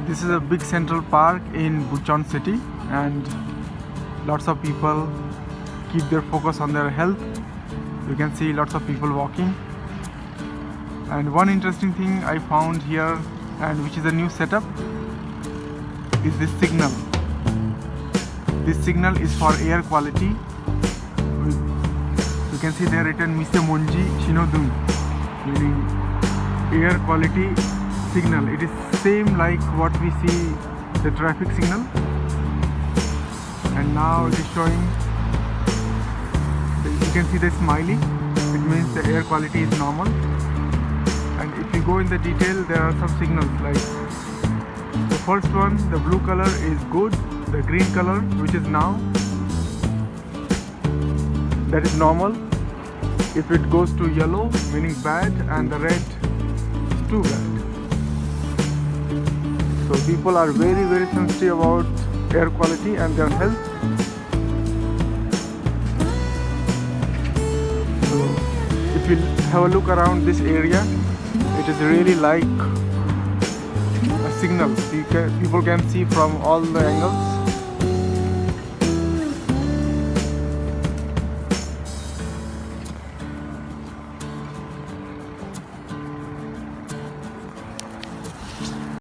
This is a big central park in Bucheon city, and lots of people keep their focus on their health. You can see lots of people walking. And one interesting thing I found here, and which is a new setup, is this signal. This signal is for air quality. You can see there written Misemonji Shinodun, meaning air quality signal. It is same like what we see the traffic signal. And now it is showing, you can see the smiley. It means the air quality is normal. And if you go in the detail, there are some signals like the first one, the blue color is good, the green color, which is now, that is normal. If it goes to yellow, meaning bad, and the red is too bad. So people are very sensitive about air quality and their health. So if you have a look around this area, it is really like a signal. People can see from all the angles.